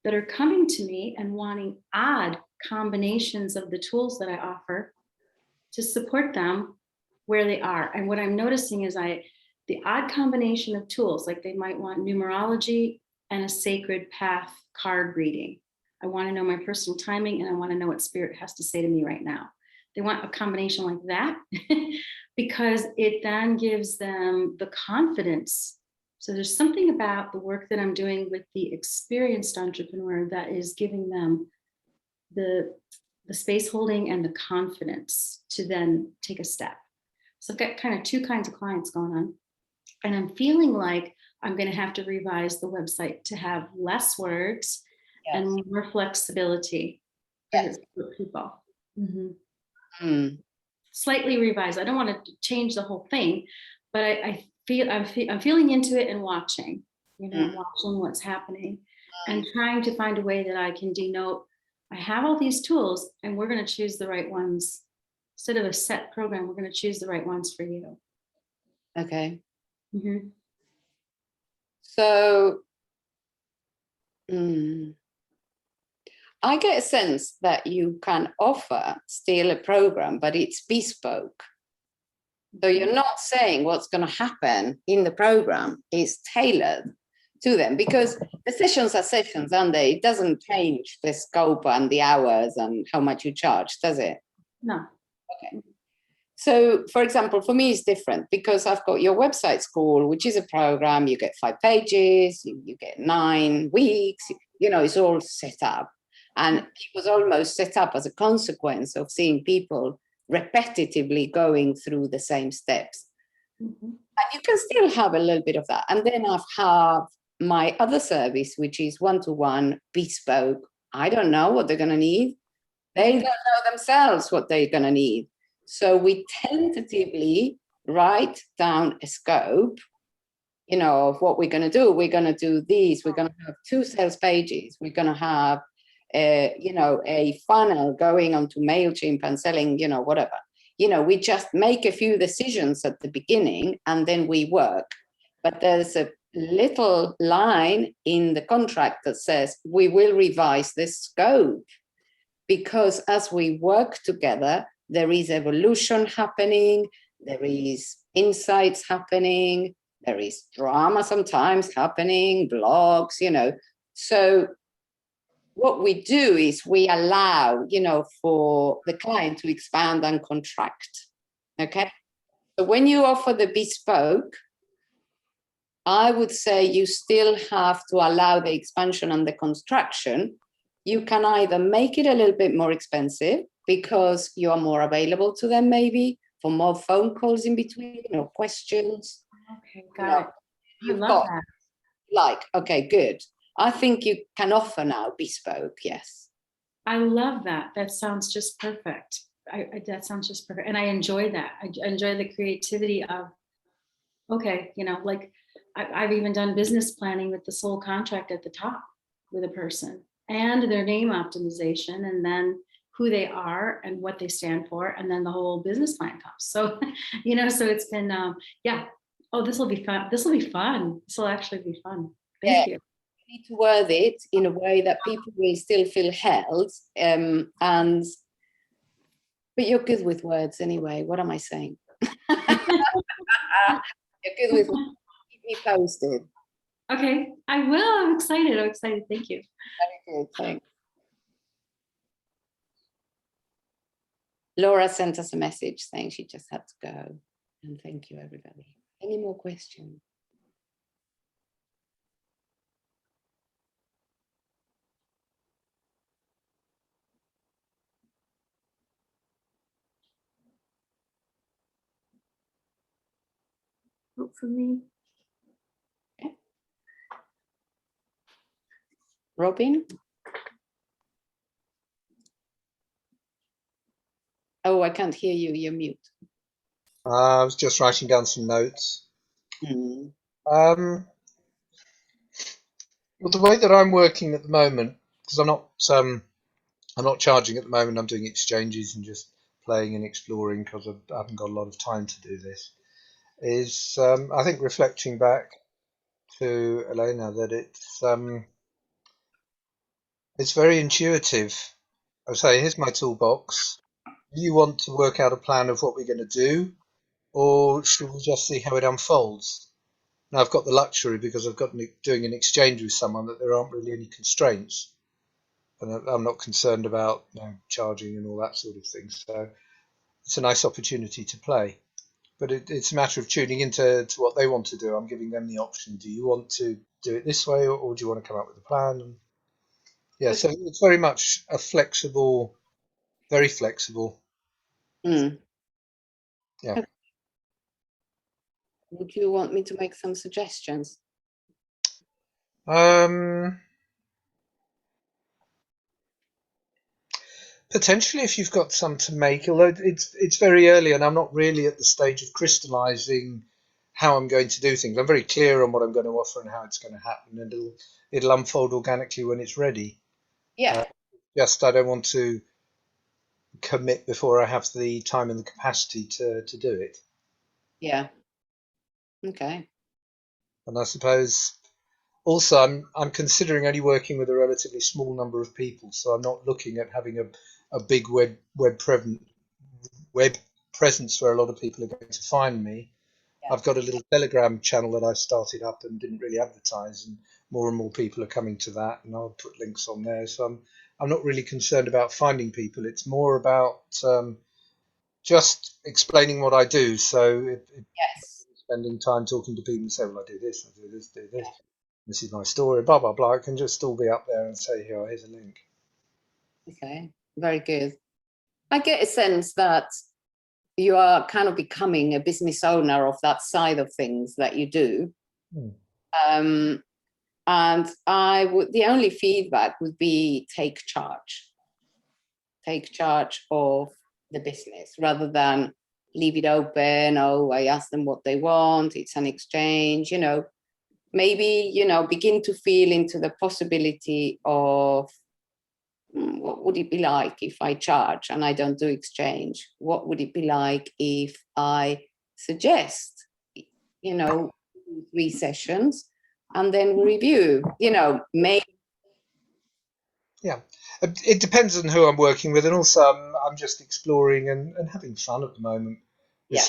that are coming to me and wanting odd combinations of the tools that I offer to support them where they are. And what I'm noticing is the odd combination of tools, like they might want numerology and a sacred path card reading. I want to know my personal timing, and I want to know what spirit has to say to me right now. They want a combination like that because it then gives them the confidence. So there's something about the work that I'm doing with the experienced entrepreneur that is giving them the space holding and the confidence to then take a step. So I've got kind of two kinds of clients going on. And I'm feeling like I'm going to have to revise the website to have less words, yes, and more flexibility, yes, for people. Mm-hmm. Mm. Slightly revised. I don't want to change the whole thing, but I'm feeling into it and watching, watching what's happening and trying to find a way that I can denote, I have all these tools and we're going to choose the right ones. Instead of a set program, we're going to choose the right ones for you. Okay. Mm-hmm. So Mm. I get a sense that you can offer still a program, but it's bespoke. So you're not saying what's going to happen in the program is tailored to them, because the sessions are sessions, aren't they? It doesn't change the scope and the hours and how much you charge, does it? No. Okay. So, for example, for me, it's different because I've got your website school, which is a program. You get 5 pages, you get 9 weeks, you know, it's all set up. And it was almost set up as a consequence of seeing people repetitively going through the same steps. Mm-hmm. And you can still have a little bit of that. And then I've have my other service, which is one-to-one bespoke. I don't know what they're going to need. They don't know themselves what they're going to need. So we tentatively write down a scope, you know, of what we're going to do. We're going to do these. We're going to have 2 sales pages. We're going to have, you know, a funnel going onto MailChimp and selling, you know, whatever. You know, we just make a few decisions at the beginning and then we work. But there's a little line in the contract that says we will revise this scope, because as we work together, there is evolution happening, there is insights happening, there is drama sometimes happening, blogs, you know. So what we do is we allow, you know, for the client to expand and contract, okay? So when you offer the bespoke, I would say you still have to allow the expansion and the contraction. You can either make it a little bit more expensive because you are more available to them, maybe for more phone calls in between or questions. Okay, got it. You've love got that. like, okay, good. I think you can offer now bespoke, yes. I love that. That sounds just perfect. That sounds just perfect. And I enjoy that. I enjoy the creativity of, okay, you know, like I've even done business planning with the sole contract at the top with a person and their name optimization and then who they are and what they stand for. And then the whole business plan comes. So, you know, so it's been, yeah. Oh, this will be fun. This will be fun. This will actually be fun. Thank you. You need to word it in a way that people will still feel held. But you're good with words anyway. What am I saying? You're good with words. Keep me posted. Okay, I will. I'm excited. I'm excited. Thank you. Very good. Thanks. Laura sent us a message saying she just had to go. And thank you, everybody. Any more questions? Not for me. Okay. Robin? Oh, I can't hear you. You're mute. I was just writing down some notes. Mm. Well, the way that I'm working at the moment, because I'm not charging at the moment. I'm doing exchanges and just playing and exploring because I haven't got a lot of time to do this. Is I think reflecting back to Elena that it's very intuitive. I say, here's my toolbox. You want to work out a plan of what we're going to do, or should we just see how it unfolds? Now I've got the luxury because I've got doing an exchange with someone that there aren't really any constraints, and I'm not concerned about charging and all that sort of thing. So it's a nice opportunity to play. But it's a matter of tuning into what they want to do. I'm giving them the option. Do you want to do it this way, or do you want to come up with a plan? And yeah, so it's very much a flexible, very flexible. Mm. Yeah. Okay. Would you want me to make some suggestions? Potentially, if you've got some to make, although it's very early and I'm not really at the stage of crystallizing how I'm going to do things. I'm very clear on what I'm going to offer and how it's going to happen, and it'll unfold organically when it's ready. Yeah. Just I don't want to commit before I have the time and the capacity to do it. Yeah. Okay. And I suppose Also, I'm considering only working with a relatively small number of people, so I'm not looking at having a big web presence where a lot of people are going to find me. Yeah. I've got a little Telegram channel that I started up and didn't really advertise, and more people are coming to that, and I'll put links on there. So I'm not really concerned about finding people. It's more about just explaining what I do. So if Yes. spending time talking to people and say, well, I do this, do this. This is my story, blah, blah, blah. It can just all be up there and say, here, here's a link. Okay, very good. I get a sense that you are kind of becoming a business owner of that side of things that you do. And the only feedback would be take charge of the business rather than leave it open. Oh, I ask them what they want. It's an exchange, maybe, begin to feel into the possibility of what would it be like if I charge and I don't do exchange? What would it be like if I suggest, 3 sessions and then review, maybe. Yeah, it depends on who I'm working with, and also I'm just exploring and having fun at the moment. There's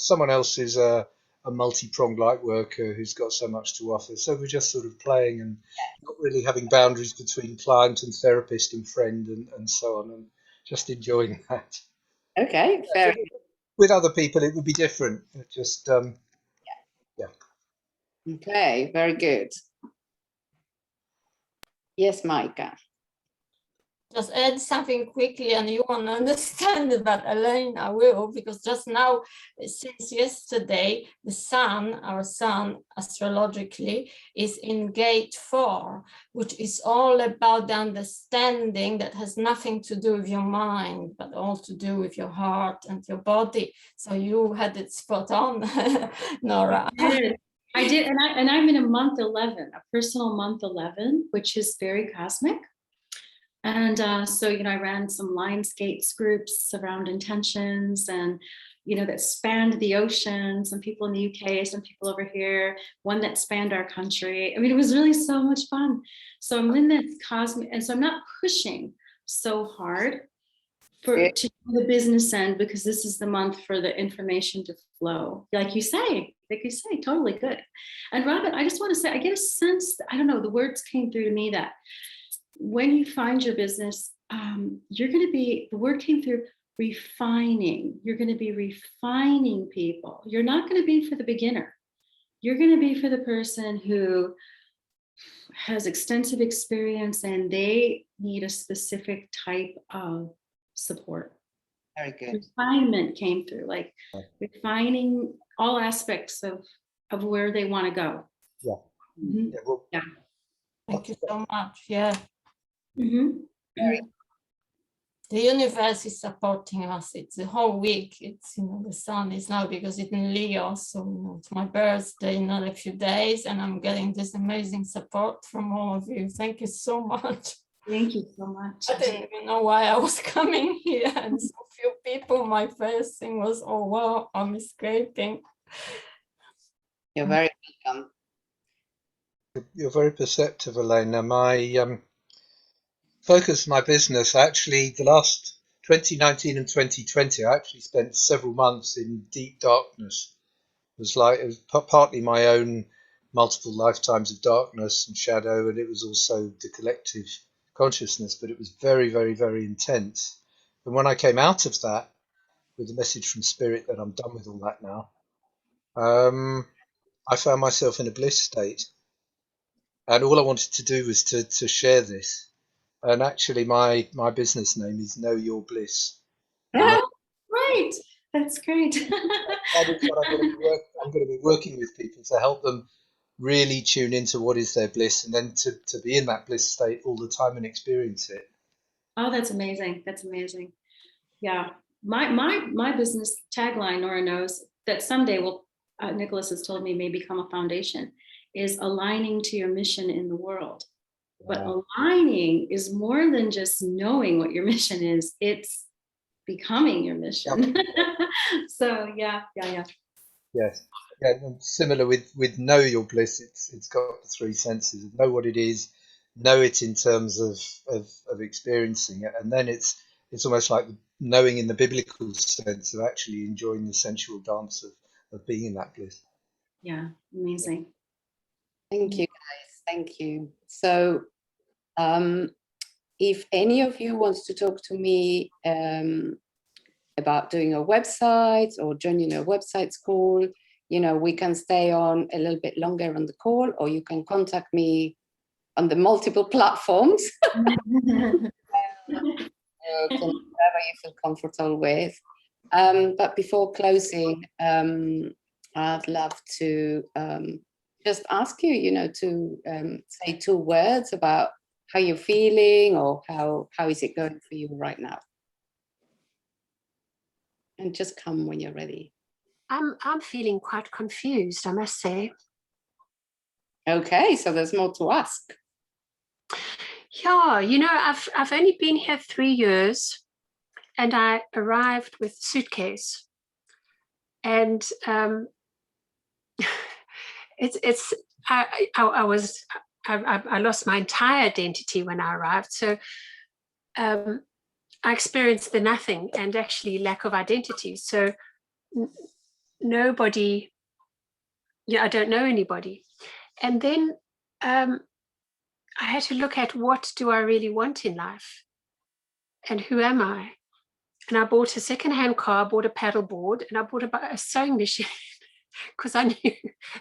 someone else is a multi-pronged light worker who's got so much to offer. So we're just sort of playing and not really having boundaries between client and therapist and friend and so on, and just enjoying that. Okay, fair. With other people, it would be different. It just, yeah. Okay, very good. Yes, Micah. Just add something quickly, and you won't understand it, but Elena will, because just now, since yesterday, the sun, our sun, astrologically, is in gate 4, which is all about the understanding that has nothing to do with your mind, but all to do with your heart and your body. So you had it spot on, Nora. I did, and I'm in a month 11, a personal month 11, which is very cosmic. And so, I ran some Lionsgates groups around intentions and, that spanned the ocean, some people in the UK, some people over here, one that spanned our country. I mean, it was really so much fun. So I'm in this cosmic, and so I'm not pushing so hard to the business end, because this is the month for the information to flow. Like you say, totally good. And Robin, I just want to say, I get a sense, I don't know, the words came through to me that when you find your business, you're going to be, the word came through, refining. You're going to be refining people. You're not going to be for the beginner. You're going to be for the person who has extensive experience and they need a specific type of support. Very good. Refinement came through, like refining all aspects of where they want to go. Yeah. Mm-hmm. Yeah. Thank you so much. Yeah. Mm-hmm. The universe is supporting us. It's the whole week. It's, the sun is now, because it's in Leo. So it's my birthday in a few days, and I'm getting this amazing support from all of you. Thank you so much. Thank you so much. I didn't even know why I was coming here, and so few people. My first thing was, oh wow, I'm escaping. You're very welcome. You're very perceptive, Elena. My focus, my business, actually, the last 2019 and 2020, I actually spent several months in deep darkness. It was partly my own multiple lifetimes of darkness and shadow, and it was also the collective consciousness, but it was very, very, very intense. And when I came out of that with the message from Spirit that I'm done with all that now, I found myself in a bliss state. And all I wanted to do was to share this. And actually, my business name is Know Your Bliss. Oh, right. That's great. That is what I'm going to be working with people to help them really tune into what is their bliss, and then to be in that bliss state all the time and experience it. Oh, that's amazing. That's amazing. Yeah. My business tagline, Nora knows, that someday will, Nicholas has told me, may become a foundation, is aligning to your mission in the world. But aligning is more than just knowing what your mission is. It's becoming your mission. So yeah. Yes. Yeah, and similar with know your bliss. It's got the three senses: know what it is, know it in terms of experiencing it, and then it's almost like knowing in the biblical sense of actually enjoying the sensual dance of being in that bliss. Yeah, amazing. Thank you, guys. Thank you. So, if any of you wants to talk to me about doing a website or joining a website school, you know, we can stay on a little bit longer on the call, or you can contact me on the multiple platforms. Whatever you feel comfortable with. But before closing, I'd love to just ask you, you know, to say 2 words about how you're feeling, or how is it going for you right now? And just come when you're ready. I'm feeling quite confused, I must say. Okay, so there's more to ask. Yeah, you know, I've only been here 3 years, and I arrived with a suitcase, and I lost my entire identity when I arrived. So I experienced the nothing and actually lack of identity. So nobody, I don't know anybody. And then I had to look at, what do I really want in life? And who am I? And I bought a secondhand car, bought a paddle board, and I bought a sewing machine because I knew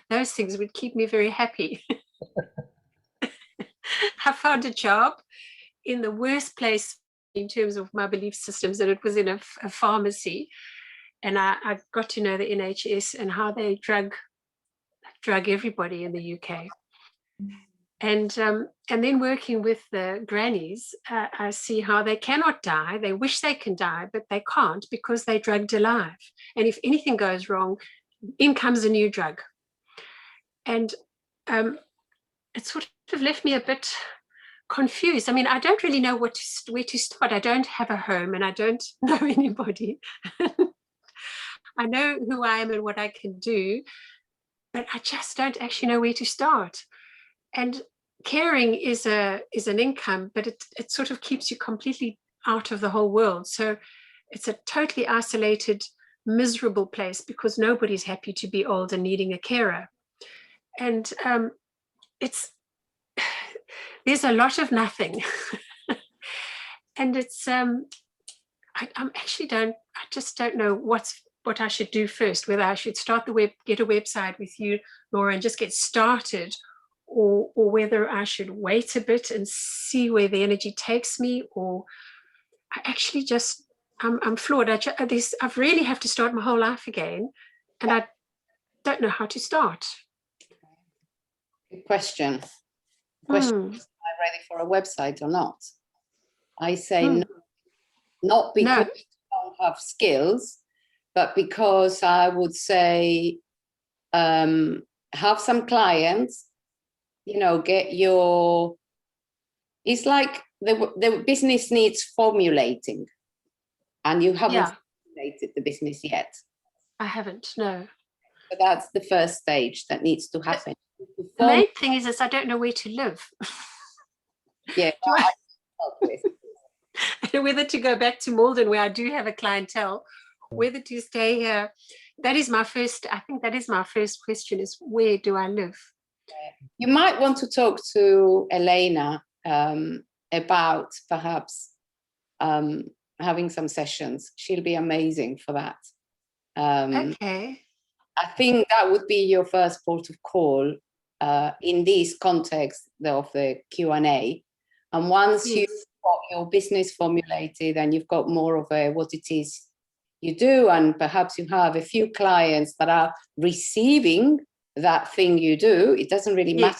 those things would keep me very happy. I found a job in the worst place in terms of my belief systems, and it was in a pharmacy. And I got to know the NHS and how they drug everybody in the UK. And then working with the grannies, I see how they cannot die. They wish they can die, but they can't because they're drugged alive. And if anything goes wrong, in comes a new drug. And it sort of left me a bit confused. I mean, I don't really know where to start. I don't have a home, and I don't know anybody. I know who I am and what I can do, but I just don't actually know where to start. And caring is an income, but it sort of keeps you completely out of the whole world. So it's a totally isolated, miserable place because nobody's happy to be old and needing a carer. And there's a lot of nothing. And it's I just don't know what I should do first, whether I should get a website with you, Laura, and just get started, or whether I should wait a bit and see where the energy takes me, or I actually just, I'm floored. I really have to start my whole life again, and I don't know how to start. Good question. Am I ready for a website or not? I say no, not because you don't have skills, but because I would say have some clients, you know, it's like the business needs formulating, and you haven't formulated the business yet. I haven't, no. So that's the first stage that needs to happen. The main thing is I don't know where to live. Yeah. Whether to go back to Malden, where I do have a clientele, whether to stay here. I think that is my first question, is where do I live? You might want to talk to Elena about perhaps having some sessions. She'll be amazing for that. Okay. I think that would be your first port of call in this context of the Q&A. And once you've got your business formulated and you've got more of what it is you do, and perhaps you have a few clients that are receiving that thing you do, it doesn't really matter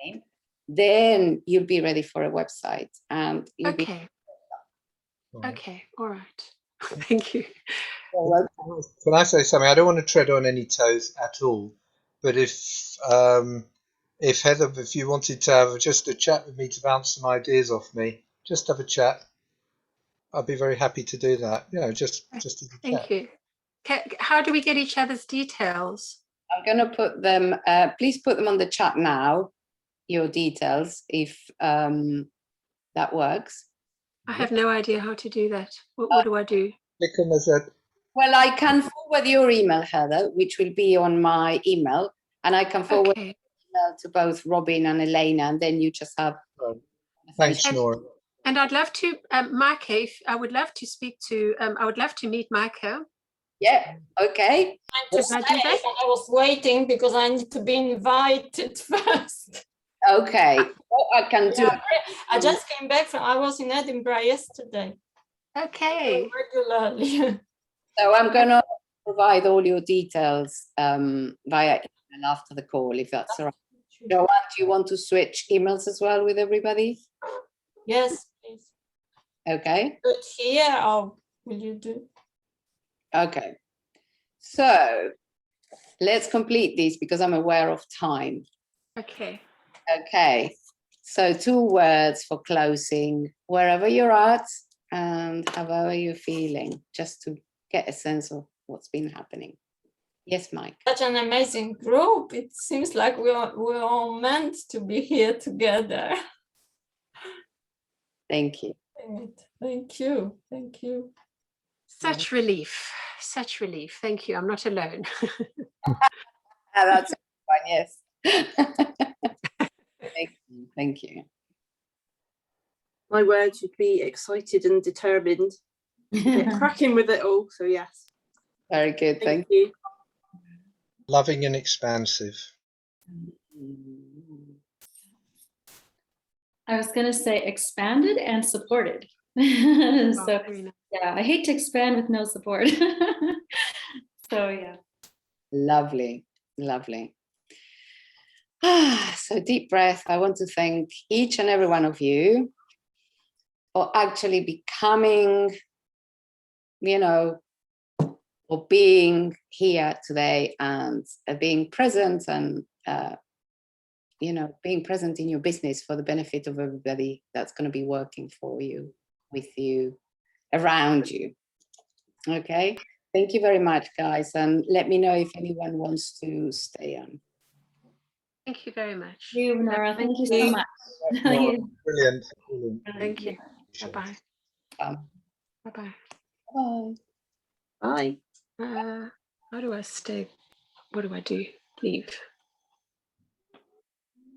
the name, then you'll be ready for a website. And you'll be okay, all right. Thank you. Can I say something? I don't want to tread on any toes at all, but if Heather, if you wanted to have just a chat with me to bounce some ideas off me, just have a chat. I'd be very happy to do that. You know, just as a chat. Thank you. How do we get each other's details? I'm going to put them, please put them on the chat now, your details, if that works. I have no idea how to do that. What do I do? Click on the Z. Well, I can forward your email, Heather, which will be on my email, and I can forward Okay. email to both Robin and Elena, and then you just have. Thanks, And- Nora. And I'd love to, Micah, I would love to speak to, I would love to meet Micah. Yeah, okay. Trying to Can I say, do that? but I was waiting because I need to be invited first. Okay. Well, I can do Yeah, I just came back from, I was in Edinburgh yesterday. Okay. Regularly. So I'm going to provide all your details via email after the call, if that's all right. Joanne, do you want to switch emails as well with everybody? Yes, please. Okay. But here, or will you do? Okay. So let's complete this because I'm aware of time. Okay. Okay. So 2 words for closing, wherever you're at and however you're feeling, just to get a sense of what's been happening. Yes, Mike. Such an amazing group. It seems like we're all meant to be here together. Thank you. Thank you. Thank you. Such relief. Such relief. Thank you. I'm not alone. That's fine, yes. Thank you. Thank you. My words would be excited and determined. Get cracking with it all. So yes. Very good. Thank you. Loving and expansive. I was going to say expanded and supported. Oh, So very nice. yeah, I hate to expand with no support. So yeah. Lovely. Lovely. So deep breath. I want to thank each and every one of you for actually becoming, you know, or being here today and being present and, you know, being present in your business for the benefit of everybody that's going to be working for you, with you, around you. Okay. Thank you very much, guys. And let me know if anyone wants to stay on. Thank you very much. You, Nora, thank you so you. much. Nora, brilliant. Brilliant. Thank you. Bye-bye. Bye-bye. Bye. Bye. How do I stay? What do I do? Leave.